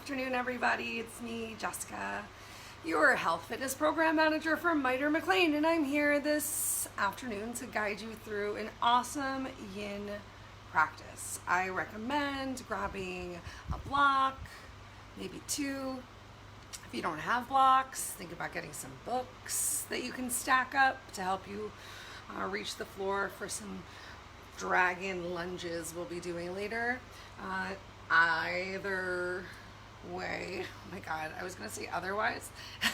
afternoon, everybody. It's me, Jessica, your health fitness program manager from Miter McLean, and I'm here this afternoon to guide you through an awesome yin practice. I recommend grabbing a block, maybe two. If you don't have blocks, think about getting some books that you can stack up to help you reach the floor for some dragon lunges we'll be doing later. Either way, oh my god, I was gonna say otherwise.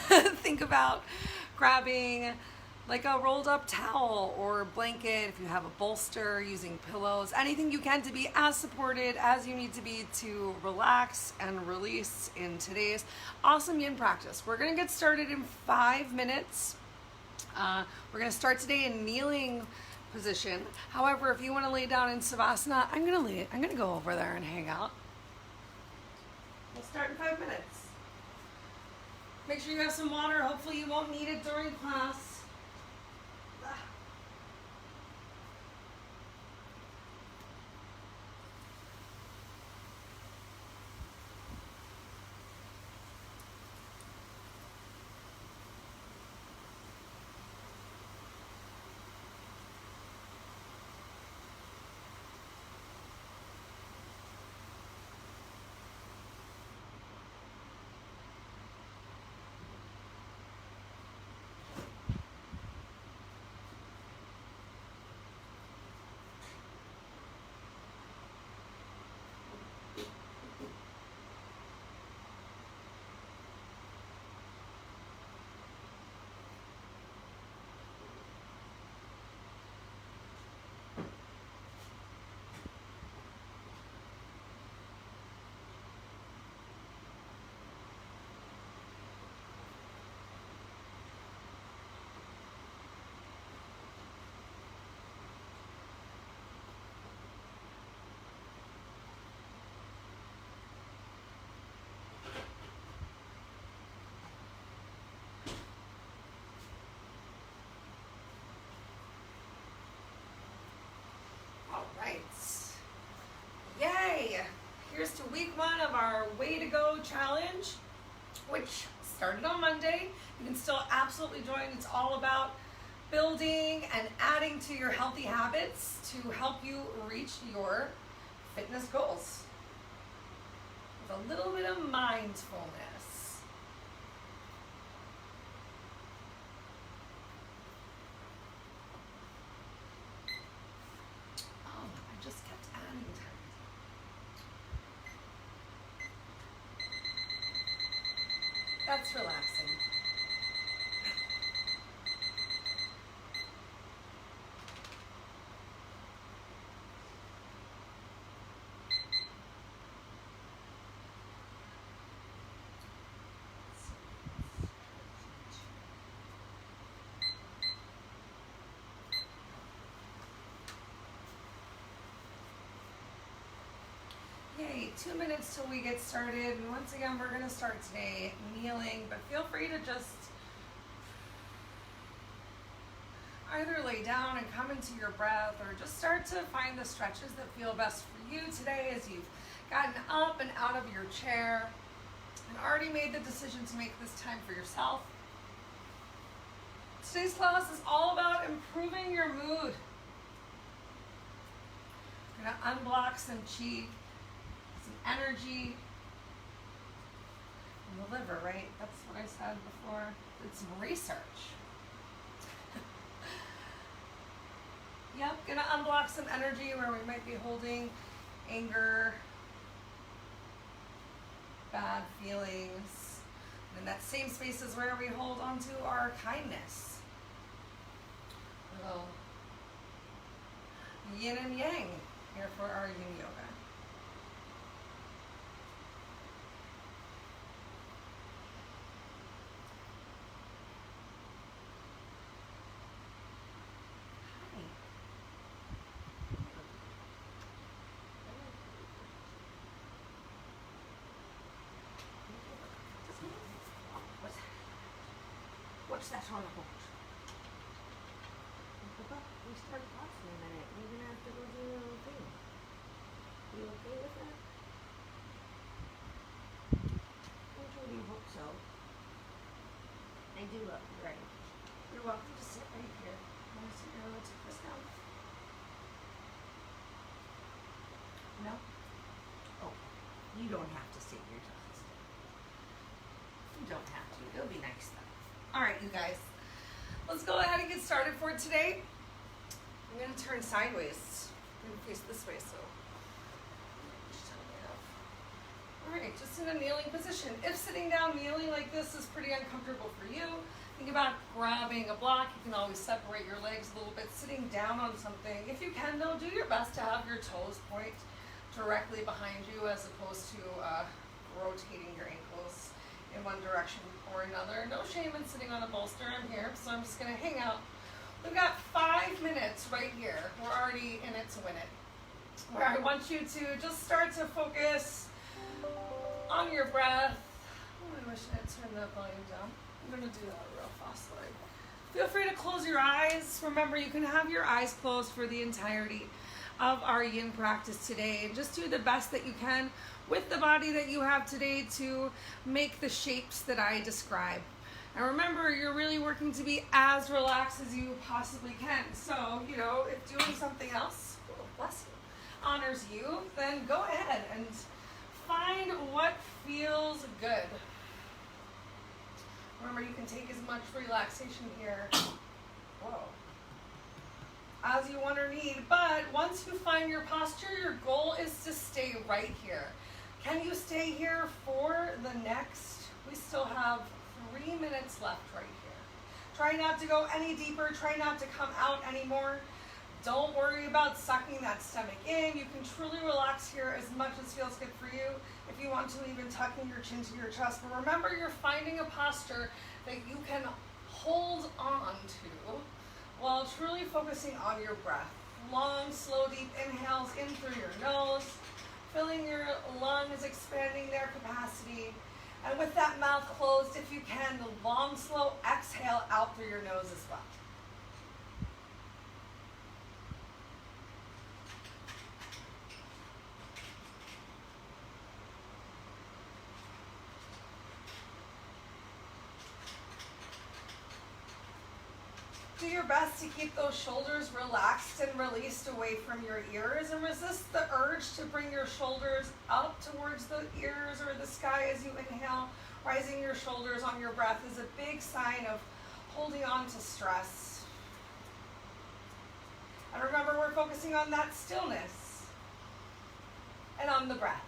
Think about grabbing like a rolled up towel or blanket, if you have a bolster, using pillows, anything you can to be as supported as you need to be to relax and release in today's awesome yin practice. We're gonna get started in 5 minutes. We're gonna start today in kneeling position. However, if you want to lay down in Savasana, I'm gonna go over there and hang out. We'll start in 5 minutes. Make sure you have some water. Hopefully you won't need it during class. Yay! Here's to week 1 of our Way to Go challenge, which started on Monday. You can still absolutely join. It's all about building and adding to your healthy habits to help you reach your fitness goals with a little bit of mindfulness. Oh, I just kept adding to it. That's relaxing. Yay, 2 minutes till we get started. And once again, we're going to start today kneeling, but feel free to just either lay down and come into your breath, or just start to find the stretches that feel best for you today as you've gotten up and out of your chair and already made the decision to make this time for yourself. Today's class is all about improving your mood. We're going to unblock some chi, some energy in the liver, right? That's what I said before. Did some research. Yep, gonna unblock some energy where we might be holding anger, bad feelings. And in that same space is where we hold on to our kindness. A little yin and yang here for our Yin Yoga. What's that all about? We started class in a minute. You're gonna have to go do your own thing. You okay with that? do love you, right? You're welcome to sit right here. Want to sit your relative twist down? No? Oh, you don't have to sit your toes down. You don't have to. It'll be nice though. All right, you guys. Let's go ahead and get started for today. I'm going to turn sideways. I'm going to face this way, so. All right, just in a kneeling position. If sitting down kneeling like this is pretty uncomfortable for you, think about grabbing a block. You can always separate your legs a little bit, sitting down on something. If you can, though, do your best to have your toes point directly behind you as opposed to rotating your ankles in one direction or another. No shame in sitting on a bolster. I'm here, so I'm just going to hang out. We've got 5 minutes right here. We're already in it to win it. Where I want you to just start to focus on your breath. Oh, I wish I had turned that volume down. I'm going to do that real fast. Feel free to close your eyes. Remember, you can have your eyes closed for the entirety of our yin practice today. And just do the best that you can with the body that you have today to make the shapes that I describe. And remember, you're really working to be as relaxed as you possibly can. So, if doing something else, oh, bless you, honors you, then go ahead and find what feels good. Remember, you can take as much relaxation here, whoa, as you want or need. But once you find your posture, your goal is to stay right here. Can you stay here for the next? We still have 3 minutes left right here. Try not to go any deeper. Try not to come out anymore. Don't worry about sucking that stomach in. You can truly relax here as much as feels good for you. If you want to, even tucking your chin to your chest. But remember, you're finding a posture that you can hold on to while truly focusing on your breath. Long, slow, deep inhales in through your nose, filling your lungs, expanding their capacity. And with that mouth closed, if you can, the long, slow exhale out through your nose as well. Do your best to keep those shoulders relaxed and released away from your ears, and resist the urge to bring your shoulders up towards the ears or the sky as you inhale. Rising your shoulders on your breath is a big sign of holding on to stress. And remember, we're focusing on that stillness and on the breath.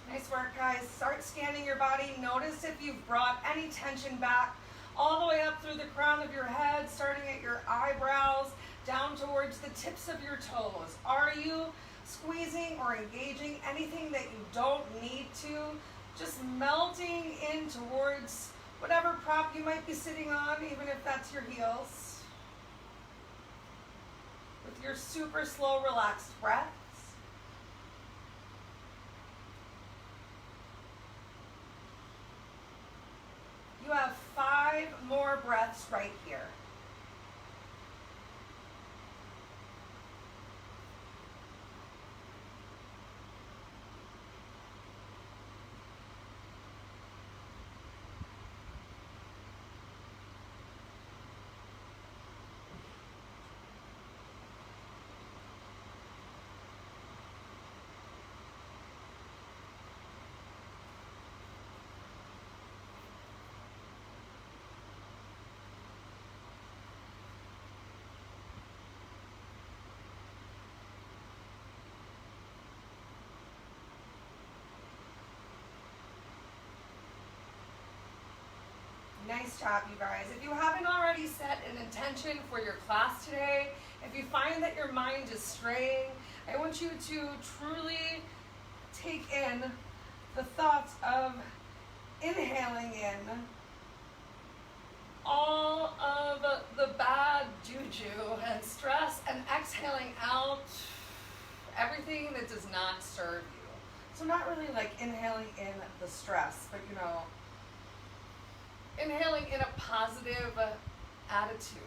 Nice work, guys. Start scanning your body. Notice if you've brought any tension back all the way up through the crown of your head, starting at your eyebrows, down towards the tips of your toes. Are you squeezing or engaging anything that you don't need to? Just melting in towards whatever prop you might be sitting on, even if that's your heels. With your super slow, relaxed breath. You have 5 more breaths right here. Nice job, you guys. If you haven't already set an intention for your class today, if you find that your mind is straying, I want you to truly take in the thoughts of inhaling in all of the bad juju and stress and exhaling out everything that does not serve you. So not really like inhaling in the stress, but inhaling in a positive attitude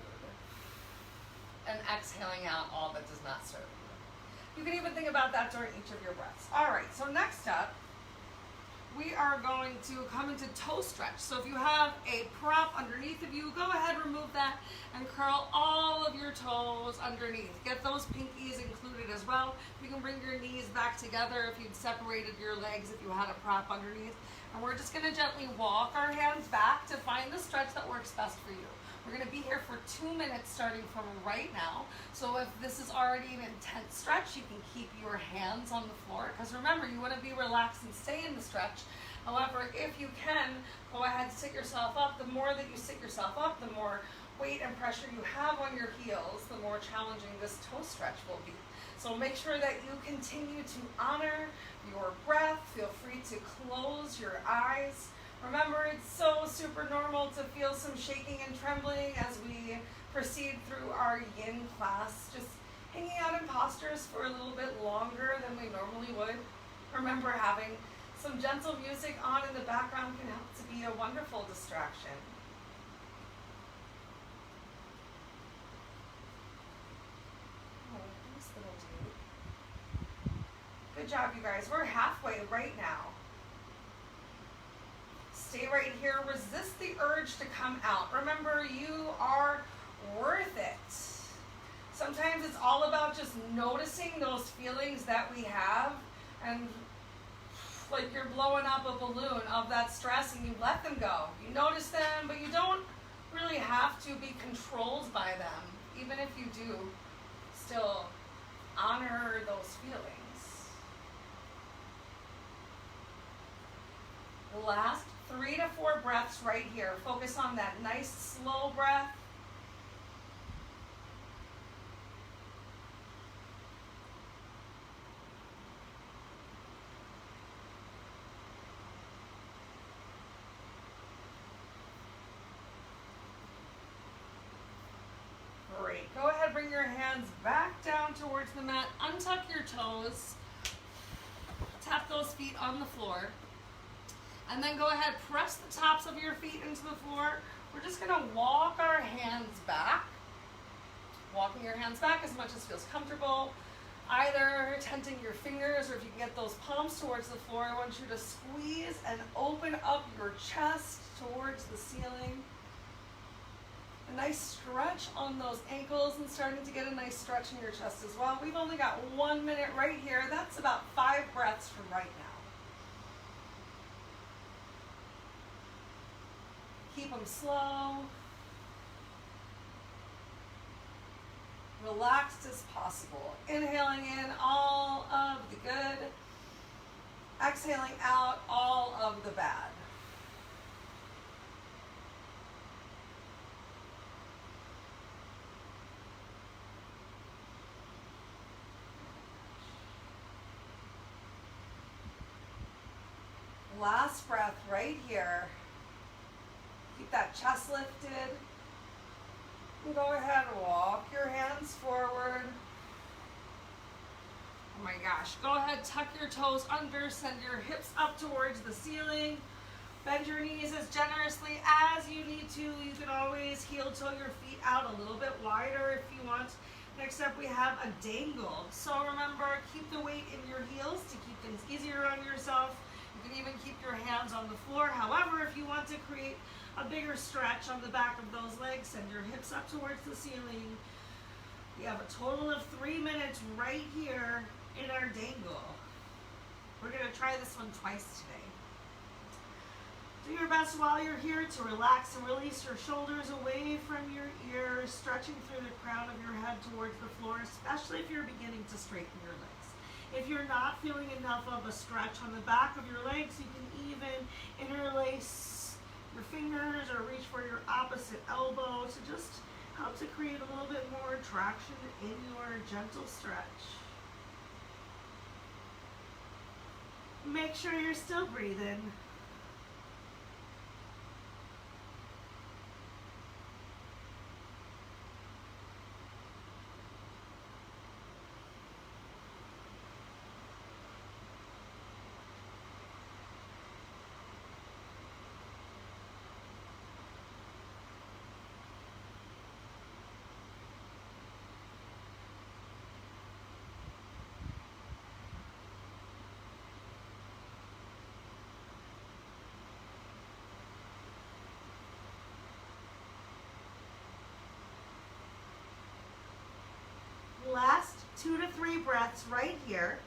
and exhaling out all that does not serve you. You can even think about that during each of your breaths. All right, so next up, we are going to come into toe stretch. So if you have a prop underneath of you, go ahead, remove that, and curl all of your toes underneath. Get those pinkies included as well. You can bring your knees back together if you'd separated your legs if you had a prop underneath. And we're just gonna gently walk our hands back to find the stretch that works best for you. We're gonna be here for 2 minutes starting from right now. So if this is already an intense stretch, you can keep your hands on the floor, because remember, you wanna be relaxed and stay in the stretch. However, if you can, go ahead and sit yourself up. The more that you sit yourself up, the more weight and pressure you have on your heels, the more challenging this toe stretch will be. So make sure that you continue to honor your breath. Feel free to close your eyes. Remember, it's so super normal to feel some shaking and trembling as we proceed through our yin class. Just hanging out in postures for a little bit longer than we normally would. Remember, having some gentle music on in the background can help to be a wonderful distraction. Oh, nice little dude. Good job, you guys. We're halfway right now. Stay right here. Resist the urge to come out. Remember, you are worth it. Sometimes it's all about just noticing those feelings that we have, and like you're blowing up a balloon of that stress and you let them go. You notice them, but you don't really have to be controlled by them. Even if you do, still honor those feelings. Last 3 to 4 breaths right here. Focus on that nice slow breath. Great. Go ahead, bring your hands back down towards the mat. Untuck your toes. Tap those feet on the floor. And then go ahead, press the tops of your feet into the floor. We're just gonna walk our hands back. Walking your hands back as much as feels comfortable. Either tenting your fingers, or if you can get those palms towards the floor, I want you to squeeze and open up your chest towards the ceiling. A nice stretch on those ankles, and starting to get a nice stretch in your chest as well. We've only got 1 minute right here. That's about 5 breaths from right now. Keep them slow. Relaxed as possible. Inhaling in all of the good. Exhaling out all of the bad. Last breath right here. Keep that chest lifted. And go ahead and walk your hands forward. Oh my gosh. Go ahead, tuck your toes under, send your hips up towards the ceiling. Bend your knees as generously as you need to. You can always heel toe your feet out a little bit wider if you want. Next up, we have a dangle. So remember, keep the weight in your heels to keep things easier on yourself. You can even keep your hands on the floor. However, if you want to create a bigger stretch on the back of those legs, send your hips up towards the ceiling. We have a total of 3 minutes right here in our dangle. We're gonna try this one twice today. Do your best while you're here to relax and release your shoulders away from your ears, stretching through the crown of your head towards the floor, especially if you're beginning to straighten your legs. If you're not feeling enough of a stretch on the back of your legs, you can even interlace your fingers or reach for your opposite elbow to just help to create a little bit more traction in your gentle stretch. Make sure you're still breathing. Last 2 to 3 breaths right here.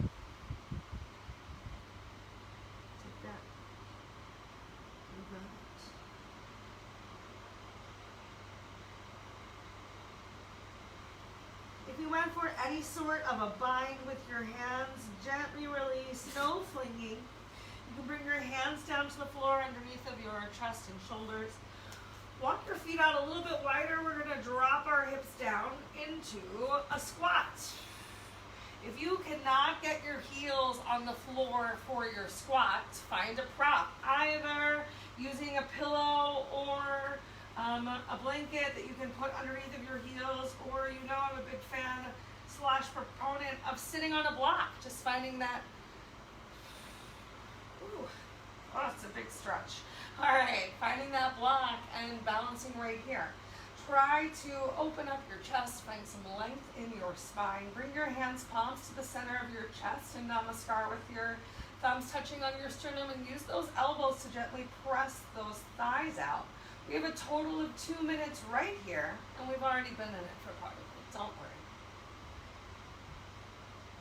Take that. You got it. If you went for any sort of a bind with your hands, gently release, no flinging. You can bring your hands down to the floor underneath of your chest and shoulders. Walk your feet out a little bit wider. We're going to drop our hips down into a squat. If you cannot get your heels on the floor for your squat, find a prop, either using a pillow or a blanket that you can put underneath of your heels, or I'm a big fan / proponent of sitting on a block, just finding that, it's a big stretch. All right, finding that block and balancing right here. Try to open up your chest, find some length in your spine. Bring your hands, palms to the center of your chest in Namaskar with your thumbs touching on your sternum, and use those elbows to gently press those thighs out. We have a total of 2 minutes right here, and we've already been in it for probably, don't worry.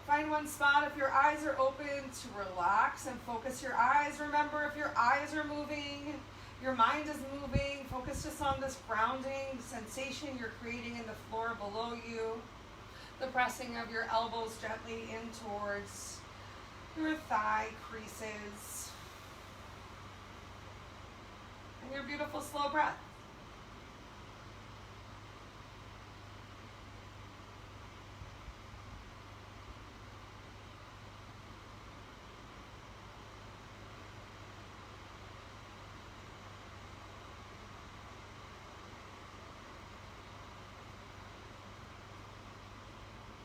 Find one spot if your eyes are open to relax and focus your eyes. Remember, if your eyes are moving, your mind is moving, focus just on this grounding sensation you're creating in the floor below you. The pressing of your elbows gently in towards your thigh creases. And your beautiful slow breath.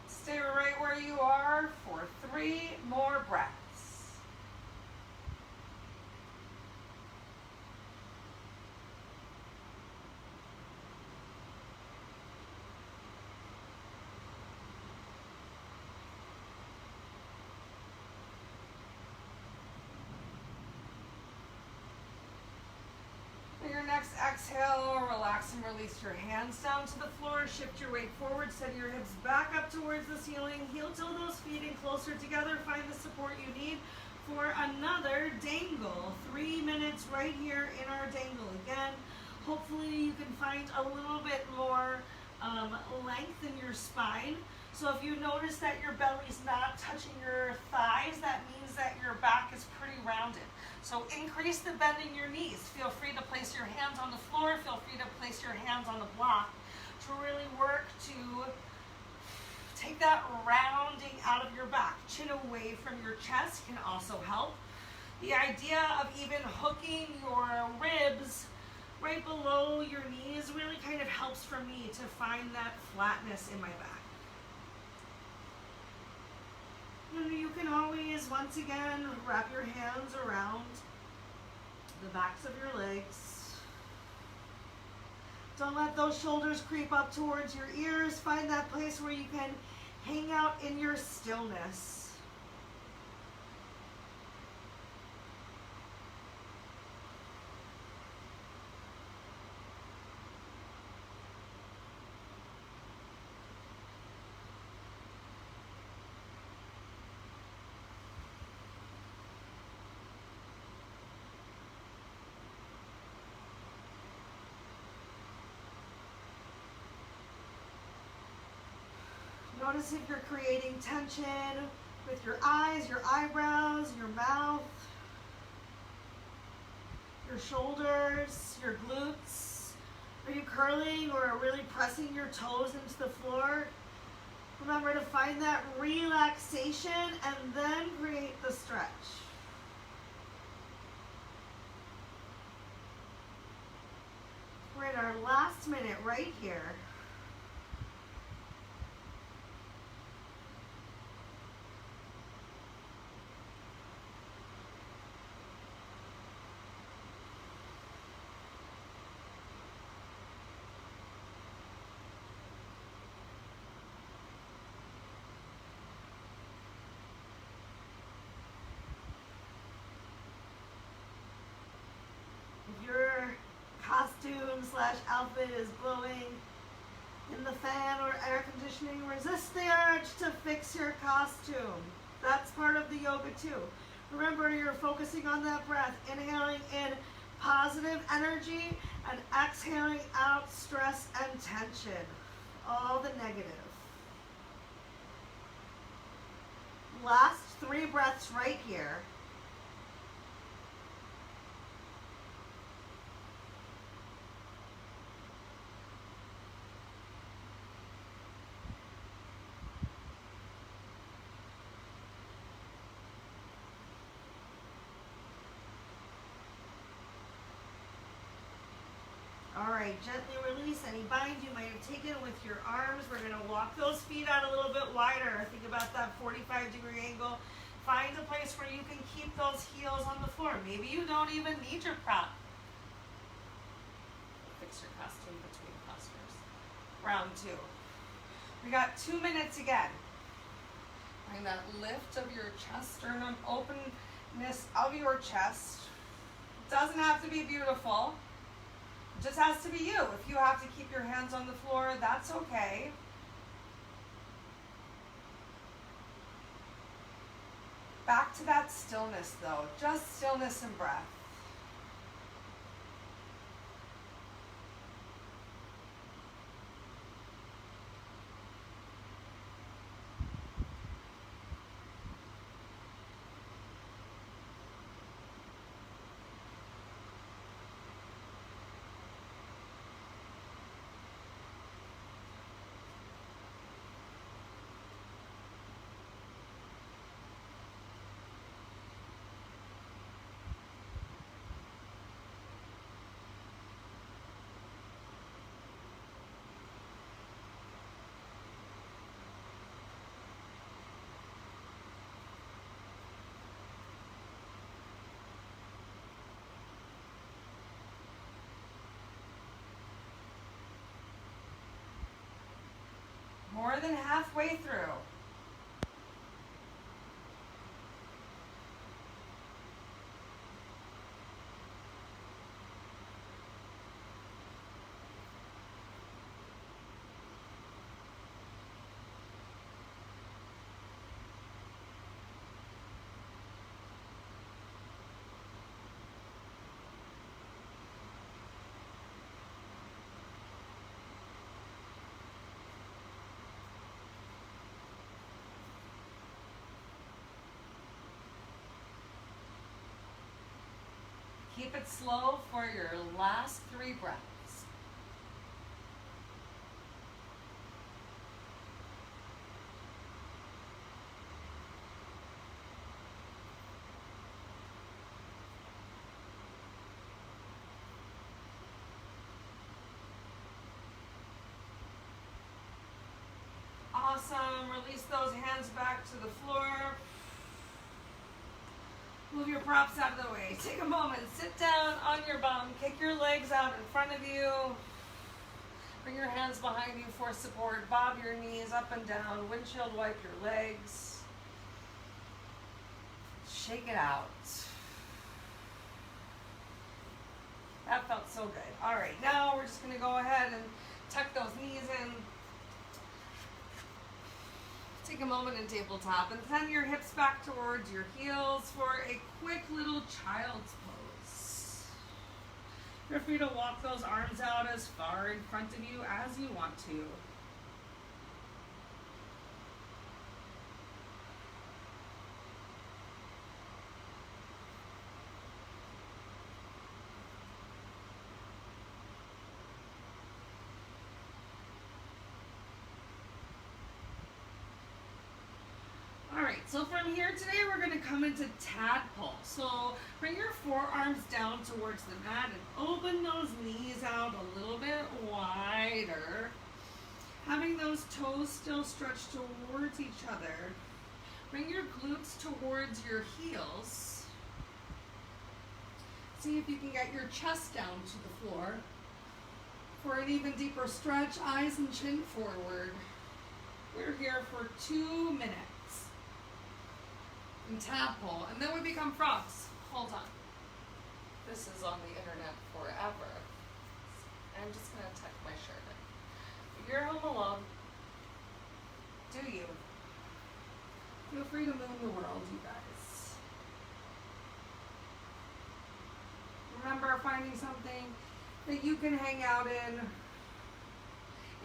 Stay right where you are for 3 more breaths. For your next exhale, relax and release your hands down to the floor. Shift your weight forward, send your hips back up towards the ceiling. Heel till those feet in closer together. Find the support you need for another dangle. 3 minutes right here in our dangle again. Hopefully you can find a little bit more length in your spine. So if you notice that your belly's not touching your thighs, that means that your back is pretty rounded. So increase the bend in your knees. Feel free to place your hands on the floor. Feel free to place your hands on the block to really work to take that rounding out of your back. Chin away from your chest can also help. The idea of even hooking your ribs right below your knees really kind of helps for me to find that flatness in my back. And you can always, once again, wrap your hands around the backs of your legs. Don't let those shoulders creep up towards your ears. Find that place where you can hang out in your stillness. Notice if you're creating tension with your eyes, your eyebrows, your mouth, your shoulders, your glutes. Are you curling or really pressing your toes into the floor? Remember to find that relaxation and then create the stretch. We're in our last minute right here. Your costume slash outfit is blowing in the fan or air conditioning, resist the urge to fix your costume. That's part of the yoga too. Remember, you're focusing on that breath, inhaling in positive energy and exhaling out stress and tension, all the negative. Last 3 breaths right here. All right, gently release any bind you might have taken with your arms. We're going to walk those feet out a little bit wider. Think about that 45-degree angle. Find a place where you can keep those heels on the floor. Maybe you don't even need your prop. Fix your costume between postures. Round 2. We got 2 minutes again. Find that lift of your chest, sternum, openness of your chest. It doesn't have to be beautiful. It just has to be you. If you have to keep your hands on the floor, that's okay. Back to that stillness though, just stillness and breath. More than halfway through. Keep it slow for your last 3 breaths. Awesome. Release those hands back to the floor. Move your props out of the way. Take a moment. Sit down on your bum. Kick your legs out in front of you. Bring your hands behind you for support. Bob your knees up and down. Windshield wipe your legs. Shake it out. That felt so good. All right, now we're just going to go ahead and tuck those knees in. Take a moment in tabletop and send your hips back towards your heels for a quick little child's pose. Feel free to walk those arms out as far in front of you as you want to. right, so from here today we're going to come into tadpole. So bring your forearms down towards the mat and open those knees out a little bit wider. Having those toes still stretched towards each other. Bring your glutes towards your heels. See if you can get your chest down to the floor. For an even deeper stretch, eyes and chin forward. We're here for 2 minutes in tadpole, and then we become frogs. Hold on. This is on the internet forever. I'm just going to tuck my shirt in. If you're home alone, do you? Feel free to moon the world, you guys. Remember finding something that you can hang out in.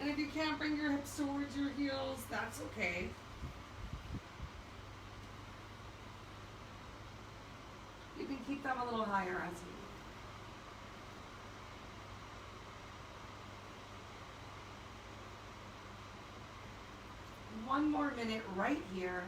And if you can't bring your hips towards your heels, that's okay. You can keep them a little higher as you move. One more minute right here.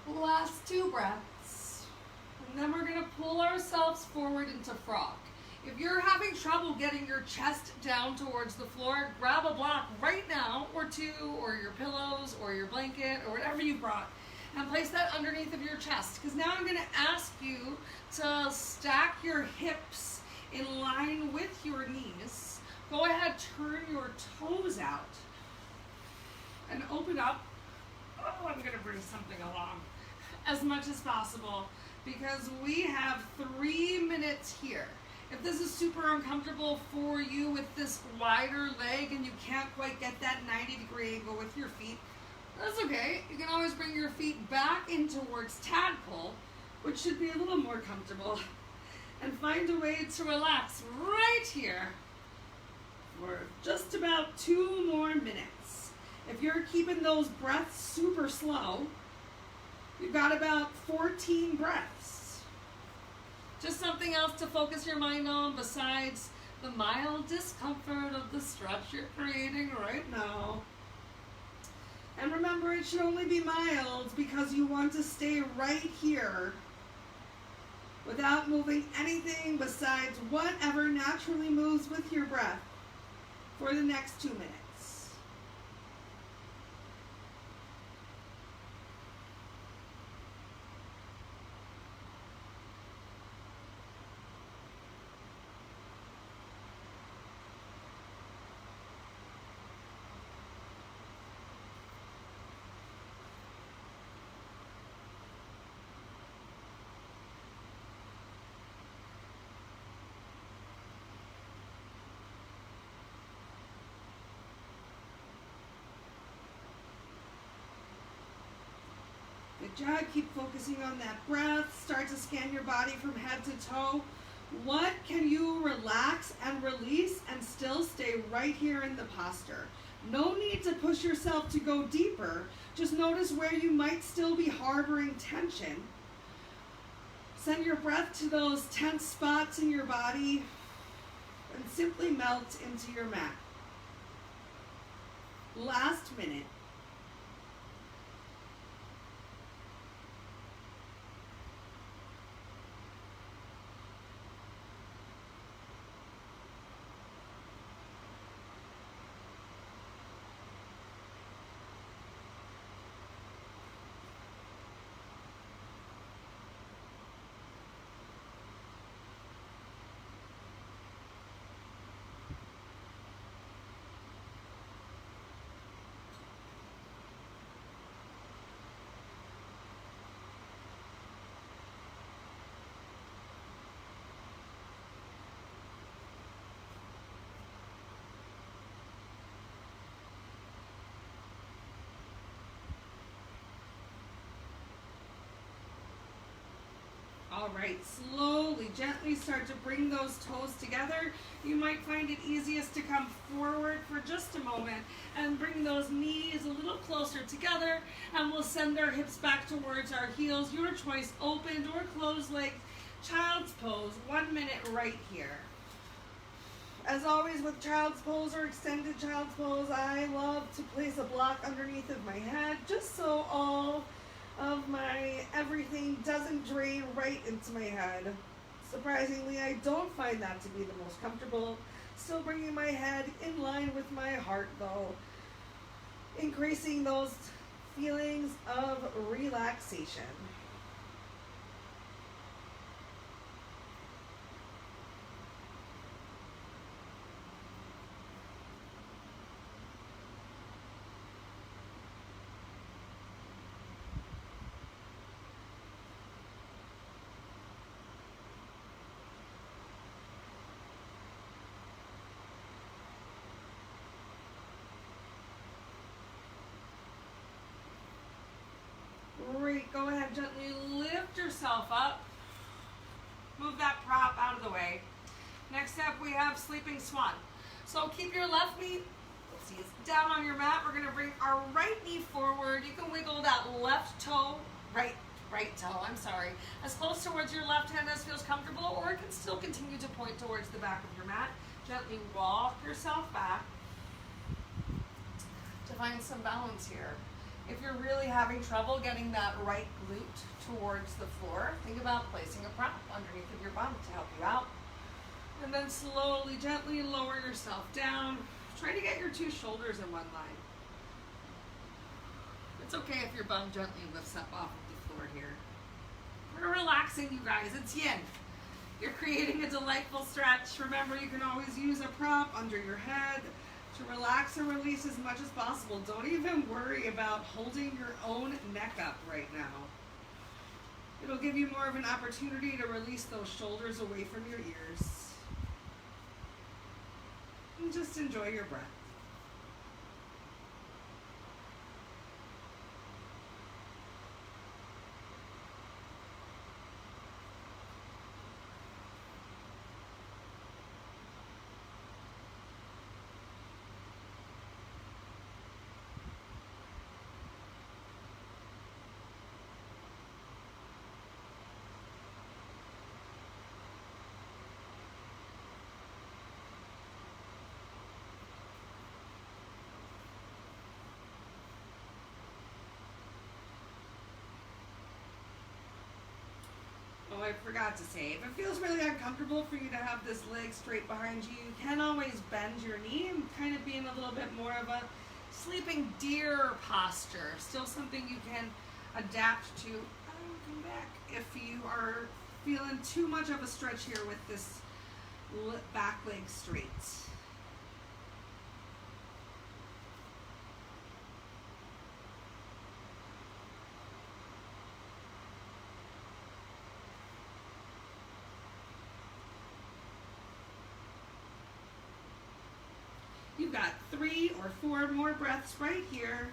Last 2 breaths. And then we're going to pull ourselves forward into frog. If you're having trouble getting your chest down towards the floor, grab a block right now, or 2, or your pillows, or your blanket, or whatever you brought, and place that underneath of your chest. Because now I'm going to ask you to stack your hips in line with your knees. Go ahead, turn your toes out, and open up. Oh, I'm going to bring something along as much as possible, because we have 3 minutes here. If this is super uncomfortable for you with this wider leg and you can't quite get that 90-degree angle with your feet, that's okay. You can always bring your feet back in towards tadpole, which should be a little more comfortable, and find a way to relax right here for just about 2 more minutes. If you're keeping those breaths super slow, you've got about 14 breaths. Just something else to focus your mind on besides the mild discomfort of the stretch you're creating right now. And remember, it should only be mild because you want to stay right here without moving anything besides whatever naturally moves with your breath for the next 2 minutes. Good job. Keep focusing on that breath. Start to scan your body from head to toe. What can you relax and release and still stay right here in the posture? No need to push yourself to go deeper. Just notice where you might still be harboring tension. Send your breath to those tense spots in your body and simply melt into your mat. Last minute. right, slowly, gently start to bring those toes together. You might find it easiest to come forward for just a moment and bring those knees a little closer together, and we'll send our hips back towards our heels. Your choice, opened or closed legs, child's pose, 1 minute right here. As always with child's pose or extended child's pose, I love to place a block underneath of my head just so all of my everything doesn't drain right into my head. Surprisingly, I don't find that to be the most comfortable. Still bringing my head in line with my heart though. Increasing those feelings of relaxation. Great, go ahead, gently lift yourself up. Move that prop out of the way. Next up, we have sleeping swan. So keep your left knee, let's see, it's down on your mat. We're gonna bring our right knee forward. You can wiggle that left toe, right toe, I'm sorry, as close towards your left hand as feels comfortable, or it can still continue to point towards the back of your mat. Gently walk yourself back to find some balance here. If you're really having trouble getting that right glute towards the floor, think about placing a prop underneath of your bum to help you out. And then slowly, gently lower yourself down. Try to get your two shoulders in one line. It's okay if your bum gently lifts up off of the floor here. We're relaxing, you guys. It's yin. You're creating a delightful stretch. Remember, you can always use a prop under your head to relax and release as much as possible. Don't even worry about holding your own neck up right now. It'll give you more of an opportunity to release those shoulders away from your ears. And just enjoy your breath. Oh, I forgot to say, if it feels really uncomfortable for you to have this leg straight behind you, you can always bend your knee and kind of be in a little bit more of a sleeping deer posture. Still something you can adapt to. Come back if you are feeling too much of a stretch here with this back leg straight. You've got 3 or 4 more breaths right here.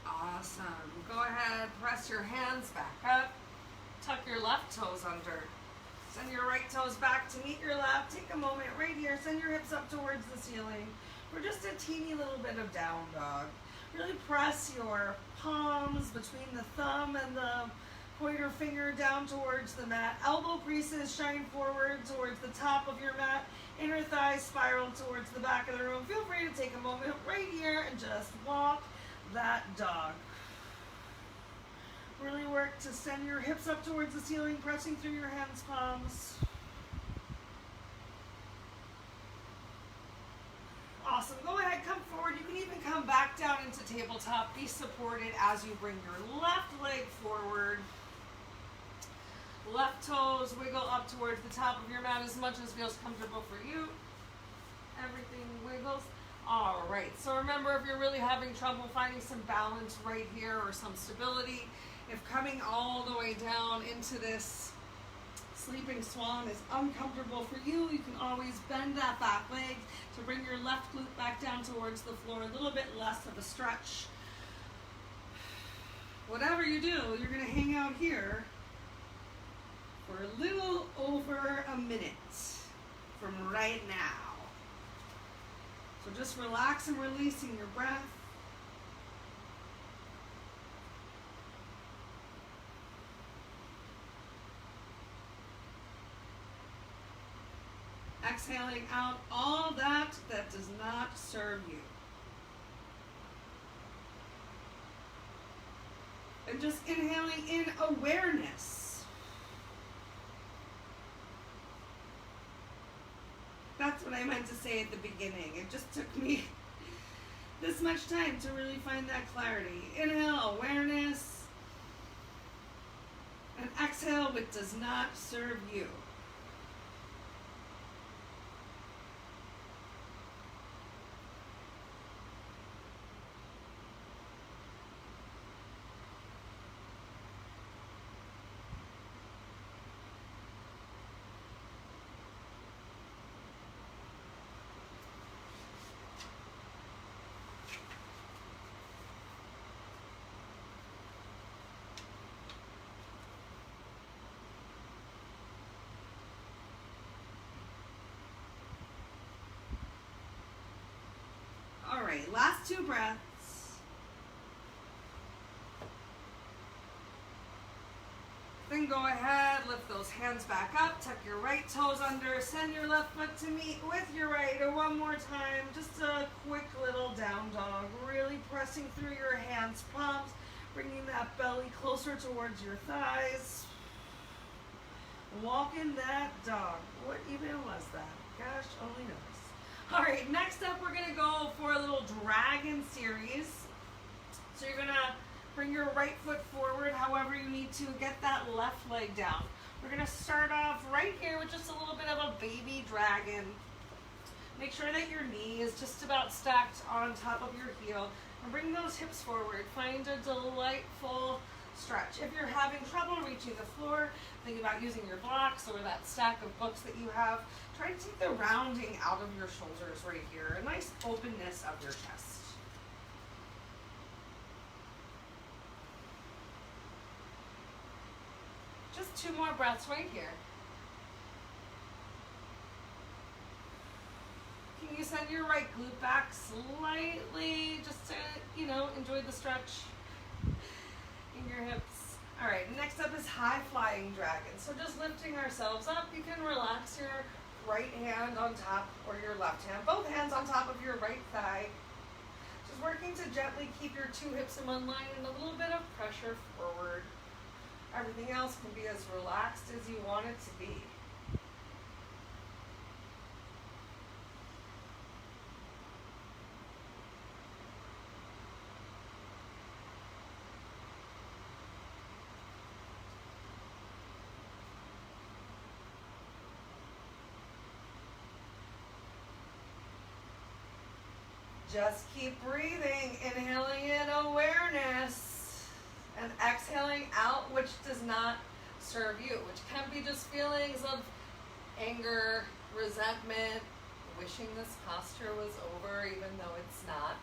Awesome. Go ahead, press your hands back up. Tuck your left toes under. Send your right toes back to meet your left. Take a moment right here. Send your hips up towards the ceiling for just a teeny little bit of down dog. Really press your palms between the thumb and the pointer finger down towards the mat. Elbow creases shine forward towards the top of your mat. Inner thighs spiral towards the back of the room. Feel free to take a moment right here and just walk that dog. Really work to send your hips up towards the ceiling, pressing through your hands, palms. Awesome. Go ahead, come forward. You can even come back down into tabletop. Be supported as you bring your left leg forward. Left toes wiggle up towards the top of your mat as much as feels comfortable for you. Everything wiggles. All right, so remember, if you're really having trouble finding some balance right here or some stability, if coming all the way down into this sleeping swan is uncomfortable for you, you can always bend that back leg to bring your left glute back down towards the floor, a little bit less of a stretch. Whatever you do, you're going to hang out here for a little over a minute from right now. So just relax and releasing your breath. Exhaling out all that does not serve you. And just inhaling in awareness. That's what I meant to say at the beginning. It just took me this much time to really find that clarity. Inhale, awareness. And exhale, what does not serve you. All right, last 2 breaths. Then go ahead, lift those hands back up, tuck your right toes under, send your left foot to meet with your right. Or one more time, just a quick little down dog, really pressing through your hands, palms, bringing that belly closer towards your thighs. Walk in that dog. What even was that? Gosh, only knows. All right, next up we're gonna go for a little dragon series. So you're gonna bring your right foot forward however you need to, get that left leg down. We're gonna start off right here with just a little bit of a baby dragon. Make sure that your knee is just about stacked on top of your heel and bring those hips forward. Find a delightful stretch. If you're having trouble reaching the floor, think about using your blocks or that stack of books that you have. Try to take the rounding out of your shoulders right here, a nice openness of your chest. Just 2 more breaths right here. Can you send your right glute back slightly just to, enjoy the stretch in your hips? All right, next up is high flying dragon. So just lifting ourselves up, you can relax your right hand on top or your left hand, both hands on top of your right thigh. Just working to gently keep your 2 hips in one line and a little bit of pressure forward. Everything else can be as relaxed as you want it to be. Just keep breathing, inhaling in awareness and exhaling out which does not serve you, which can be just feelings of anger, resentment, wishing this posture was over even though it's not.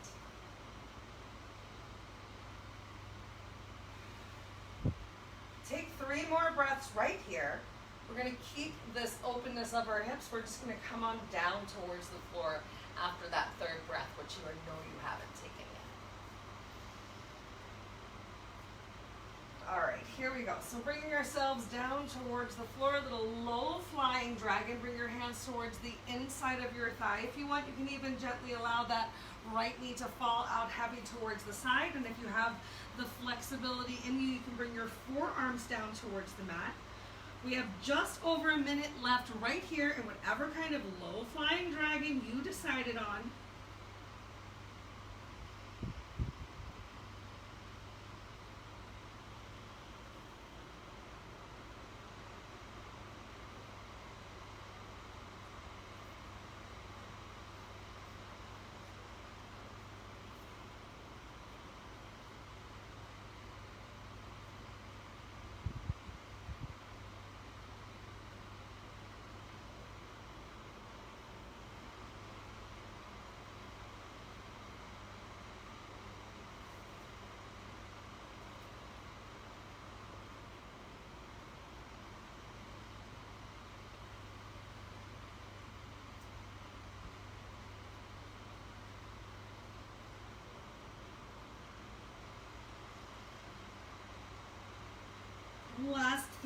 Take 3 more breaths right here. We're going to keep this openness of our hips. We're just going to come on down towards the floor after that 3rd breath, which you know you haven't taken yet. All right, here we go. So bringing ourselves down towards the floor, little low flying dragon. Bring your hands towards the inside of your thigh. If you want, you can even gently allow that right knee to fall out heavy towards the side. And if you have the flexibility in you, you can bring your forearms down towards the mat. We have just over a minute left right here in whatever kind of low flying dragon you decided on.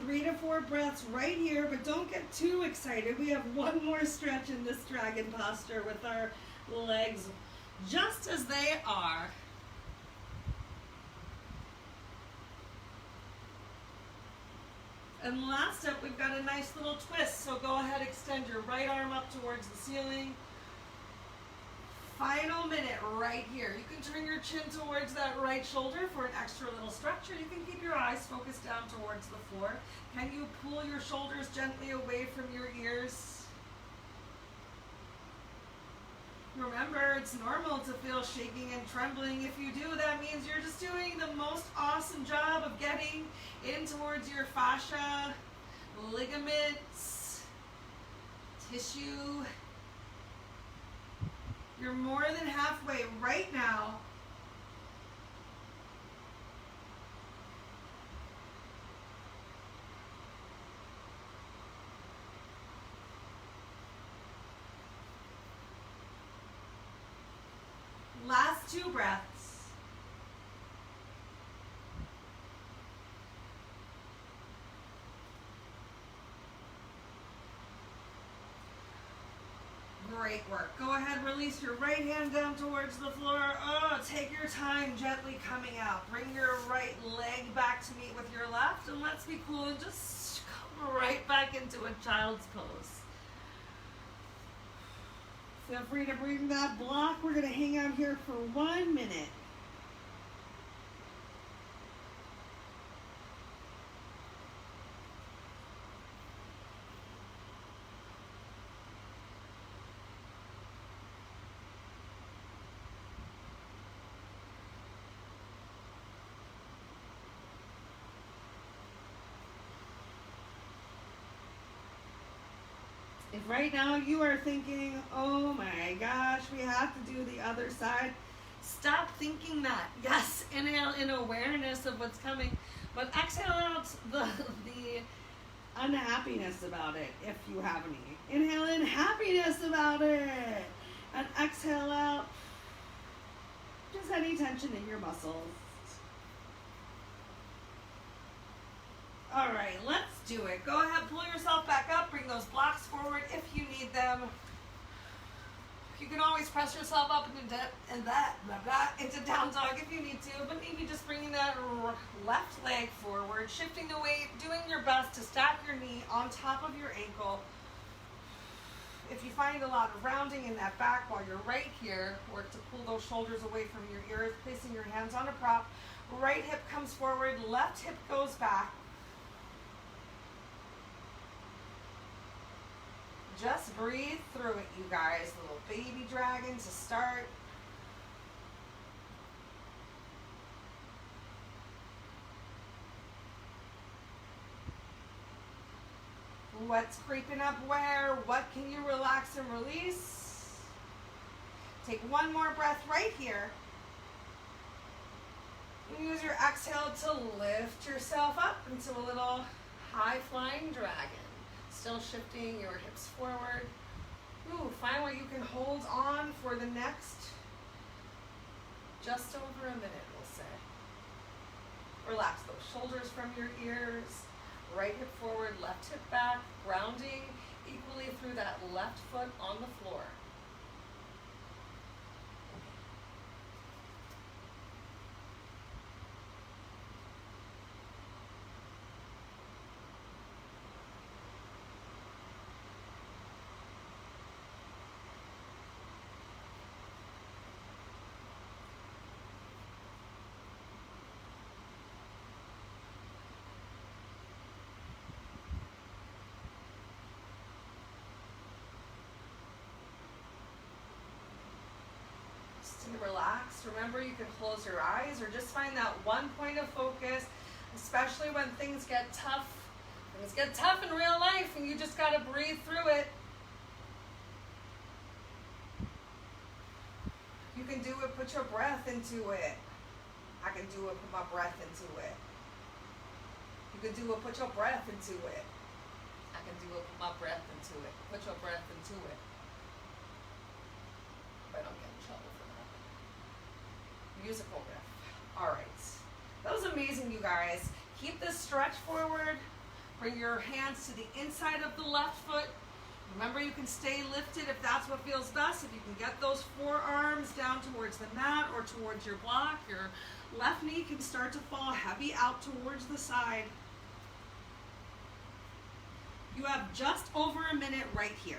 3 to 4 breaths right here, but don't get too excited. We have one more stretch in this dragon posture with our legs just as they are. And last up, we've got a nice little twist. So go ahead, extend your right arm up towards the ceiling. Final minute right here. You can turn your chin towards that right shoulder for an extra little stretch, or you can keep your eyes focused down towards the floor. Can you pull your shoulders gently away from your ears? Remember, it's normal to feel shaking and trembling. If you do, that means you're just doing the most awesome job of getting in towards your fascia, ligaments, tissue. You're more than halfway right now. Last 2 breaths. Great work. Go ahead, release your right hand down towards the floor. Oh, take your time gently coming out. Bring your right leg back to meet with your left, and let's be cool and just come right back into a child's pose. Feel free to bring that block. We're going to hang out here for 1 minute. If right now you are thinking, oh my gosh, we have to do the other side, stop thinking that. Yes, inhale in awareness of what's coming, but exhale out the unhappiness about it, if you have any. Inhale in happiness about it, and exhale out just any tension in your muscles. All right, let's do it. Go ahead, pull yourself back up, bring those blocks forward if you need them. You can always press yourself up into down dog if you need to, but maybe just bringing that left leg forward, shifting the weight, doing your best to stack your knee on top of your ankle. If you find a lot of rounding in that back while you're right here, work to pull those shoulders away from your ears, placing your hands on a prop. Right hip comes forward, left hip goes back. Just breathe through it, you guys. Little baby dragon to start. What's creeping up where? What can you relax and release? Take one more breath right here. And use your exhale to lift yourself up into a little high flying dragon. Still shifting your hips forward. Ooh, find where you can hold on for the next just over a minute, we'll say. Relax those shoulders from your ears. Right hip forward, left hip back, grounding equally through that left foot on the floor. Relaxed. Remember, you can close your eyes or just find that one point of focus, especially when things get tough. Things get tough in real life and you just got to breathe through it. You can do it, put your breath into it. I can do it, put my breath into it. You can do it, put your breath into it. I can do it, put my breath into it. Put your breath into it. But I don't get in trouble for that. Musical riff. All right. That was amazing, you guys. Keep this stretch forward. Bring your hands to the inside of the left foot. Remember, you can stay lifted if that's what feels best. If you can get those forearms down towards the mat or towards your block, your left knee can start to fall heavy out towards the side. You have just over a minute right here.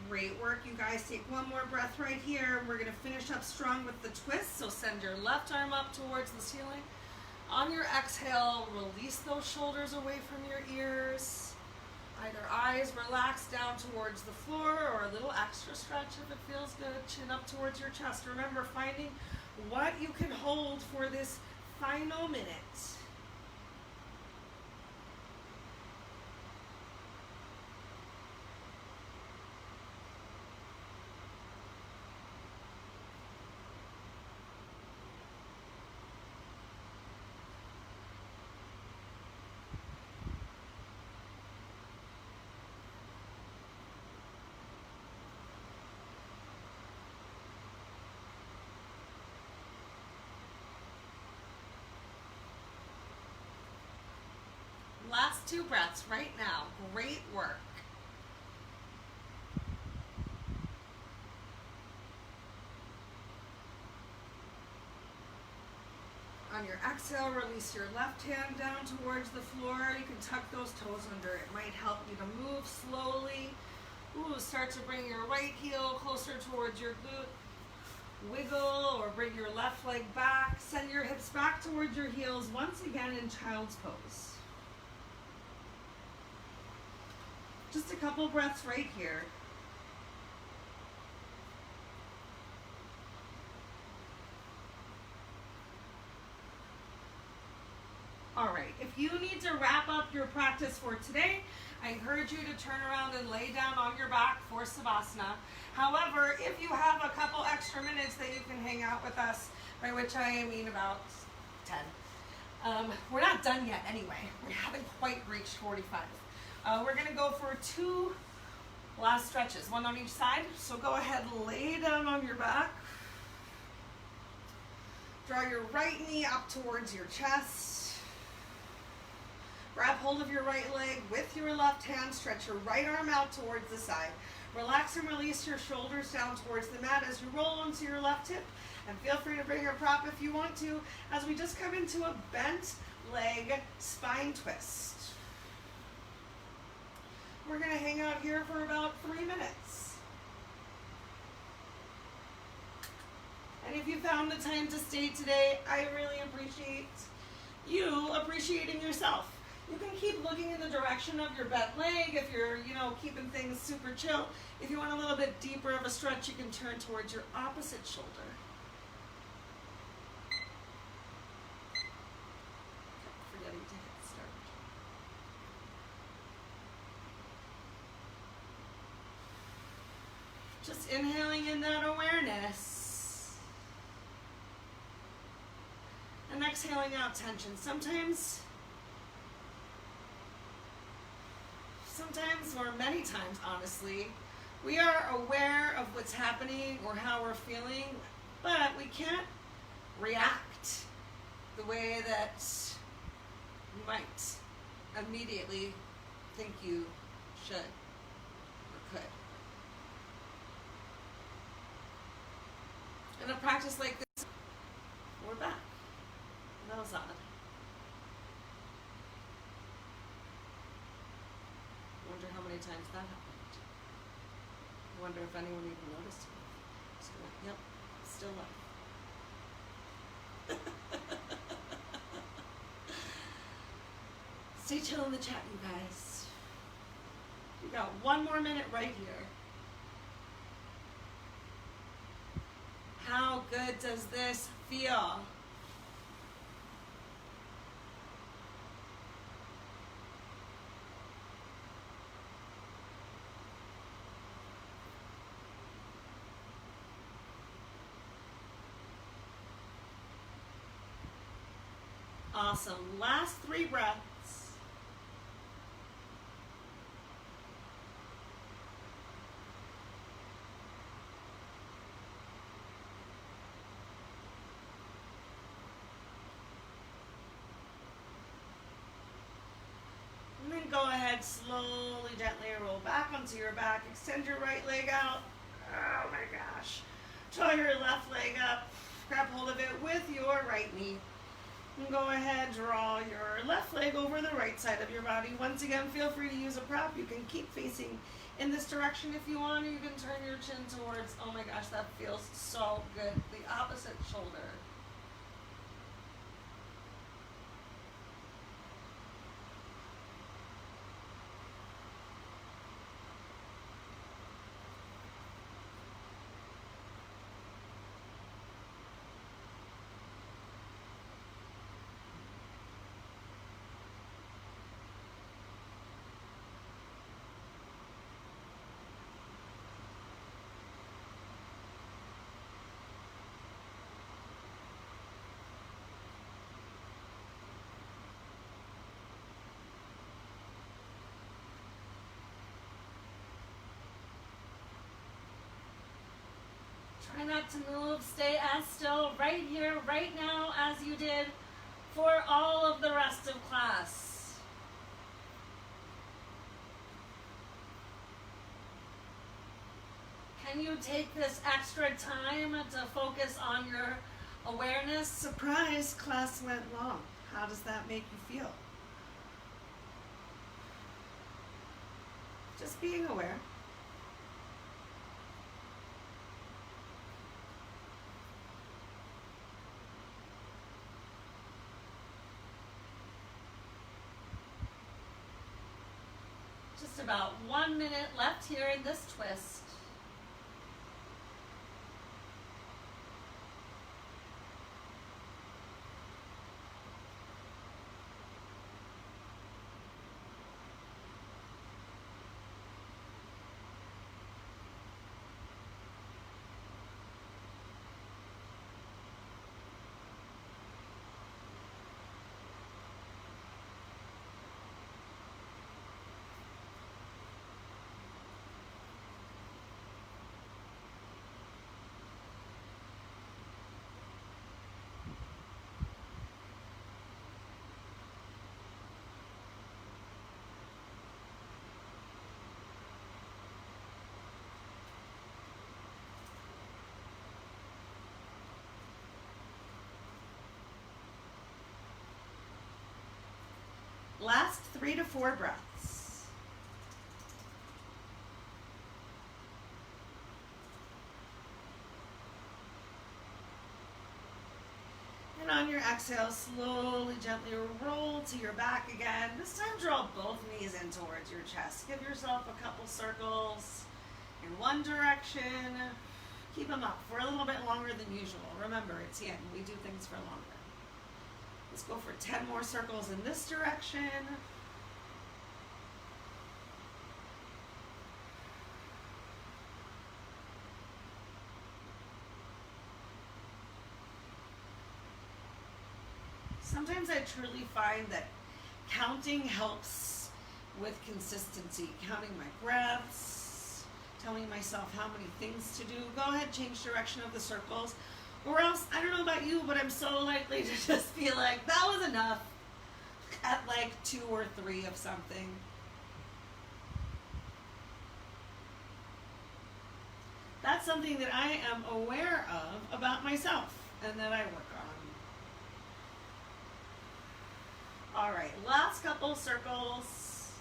Great work, you guys. Take one more breath right here. We're going to finish up strong with the twist. So send your left arm up towards the ceiling. On your exhale, release those shoulders away from your ears. Either eyes relax down towards the floor or a little extra stretch if it feels good. Chin up towards your chest. Remember, finding what you can hold for this final minute. Last 2 breaths right now. Great work. On your exhale, release your left hand down towards the floor. You can tuck those toes under. It might help you to move slowly. Ooh, start to bring your right heel closer towards your glute. Wiggle or bring your left leg back. Send your hips back towards your heels once again in child's pose. Just a couple breaths right here. All right, if you need to wrap up your practice for today, I encourage you to turn around and lay down on your back for Savasana. However, if you have a couple extra minutes that you can hang out with us, by which I mean about 10. We're not done yet anyway. We haven't quite reached 45. We're gonna go for 2 last stretches, one on each side. So go ahead, lay down on your back. Draw your right knee up towards your chest. Grab hold of your right leg with your left hand. Stretch your right arm out towards the side. Relax and release your shoulders down towards the mat as you roll onto your left hip. And feel free to bring your prop if you want to, as we just come into a bent leg spine twist. We're going to hang out here for about 3 minutes. And if you found the time to stay today, I really appreciate you appreciating yourself. You can keep looking in the direction of your bent leg if you're, keeping things super chill. If you want a little bit deeper of a stretch, you can turn towards your opposite shoulder. Forgetting to hit start. Just inhaling in that awareness. And exhaling out tension. Sometimes, or many times, honestly, we are aware of what's happening or how we're feeling, but we can't react the way that you might immediately think you should or could. In a practice like this, we're back. That was odd. times that happened. I wonder if anyone even noticed me. So, yep, still life. Stay chill in the chat, you guys. We got 1 more minute right here. How good does this feel? Awesome. Last 3 breaths. And then go ahead, slowly, gently roll back onto your back. Extend your right leg out. Oh my gosh. Draw your left leg up. Grab hold of it with your right knee. And go ahead, draw your left leg over the right side of your body. Once again, feel free to use a prop. You can keep facing in this direction if you want, or you can turn your chin towards, oh my gosh, that feels so good, the opposite shoulder. Try not to move. Stay as still right here, right now, as you did for all of the rest of class. Can you take this extra time to focus on your awareness? Surprise, class went long. How does that make you feel? Just being aware. Just about 1 minute left here in this twist. Last 3 to 4 breaths. And on your exhale, slowly, gently roll to your back again. This time draw both knees in towards your chest. Give yourself a couple circles in one direction. Keep them up for a little bit longer than usual. Remember, it's Yin. We do things for longer. Let's go for 10 more circles in this direction. Sometimes I truly find that counting helps with consistency. Counting my breaths, telling myself how many things to do. Go ahead, change direction of the circles. Or else, I don't know about you, but I'm so likely to just be like, that was enough at like 2 or 3 of something. That's something that I am aware of about myself and that I work on. All right, last couple circles.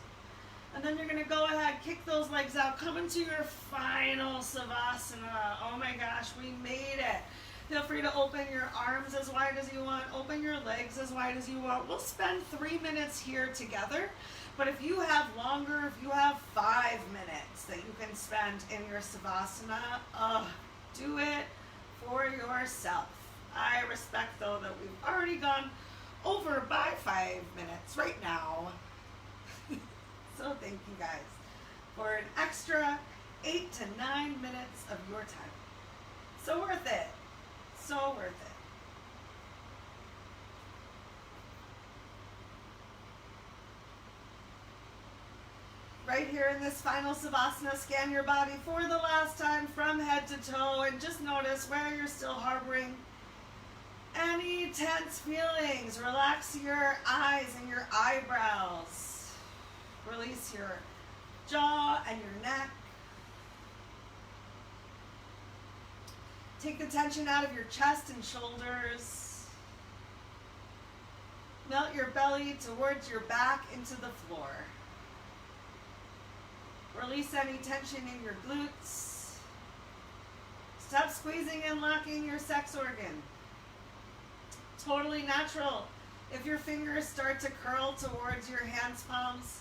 And then you're going to go ahead, kick those legs out, come into your final Savasana. Oh my gosh, we made it. Feel free to open your arms as wide as you want, open your legs as wide as you want. We'll spend 3 minutes here together, but if you have longer, if you have 5 minutes that you can spend in your Savasana, do it for yourself. I respect though that we've already gone over by 5 minutes right now. So thank you guys for an extra 8 to 9 minutes of your time. So worth it. So worth it. Right here in this final Savasana, scan your body for the last time from head to toe and just notice where you're still harboring any tense feelings. Relax your eyes and your eyebrows. Release your jaw and your neck. Take the tension out of your chest and shoulders. Melt your belly towards your back into the floor. Release any tension in your glutes. Stop squeezing and locking your sex organ. Totally natural if your fingers start to curl towards your hands' palms.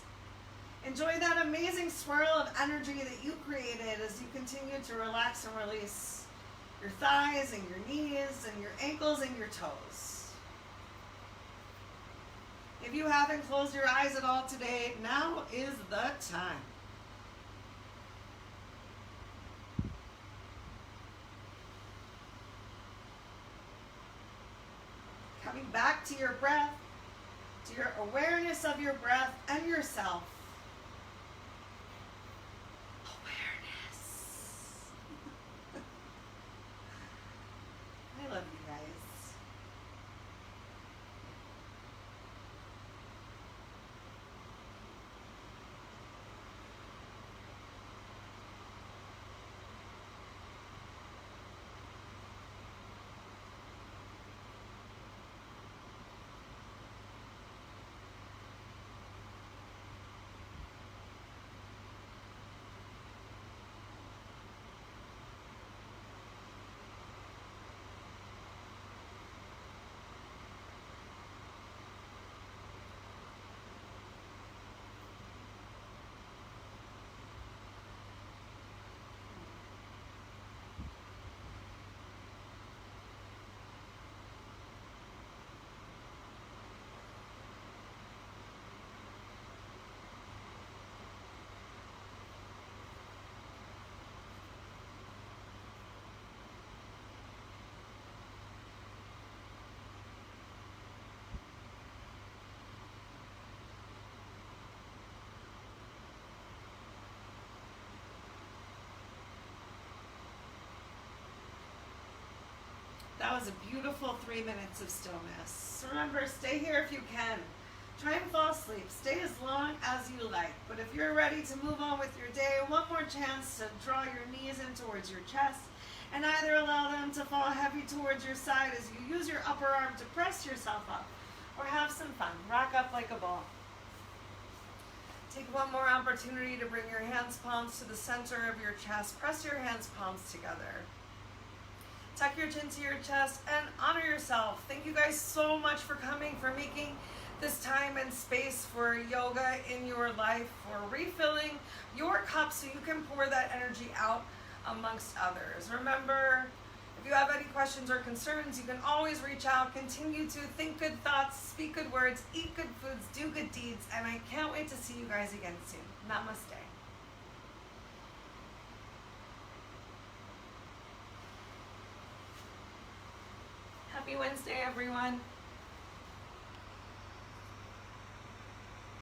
Enjoy that amazing swirl of energy that you created as you continue to relax and release your thighs and your knees and your ankles and your toes. If you haven't closed your eyes at all today, now is the time. Coming back to your breath, to your awareness of your breath and yourself. I love you guys. That was a beautiful 3 minutes of stillness. Remember, stay here if you can. Try and fall asleep. Stay as long as you like. But if you're ready to move on with your day, one more chance to draw your knees in towards your chest and either allow them to fall heavy towards your side as you use your upper arm to press yourself up, or have some fun. Rock up like a ball. Take one more opportunity to bring your hands palms to the center of your chest. Press your hands palms together. Tuck your chin to your chest and honor yourself. Thank you guys so much for coming, for making this time and space for yoga in your life, for refilling your cup so you can pour that energy out amongst others. Remember, if you have any questions or concerns, you can always reach out. Continue to think good thoughts, speak good words, eat good foods, do good deeds, and I can't wait to see you guys again soon. Namaste. Happy Wednesday, everyone.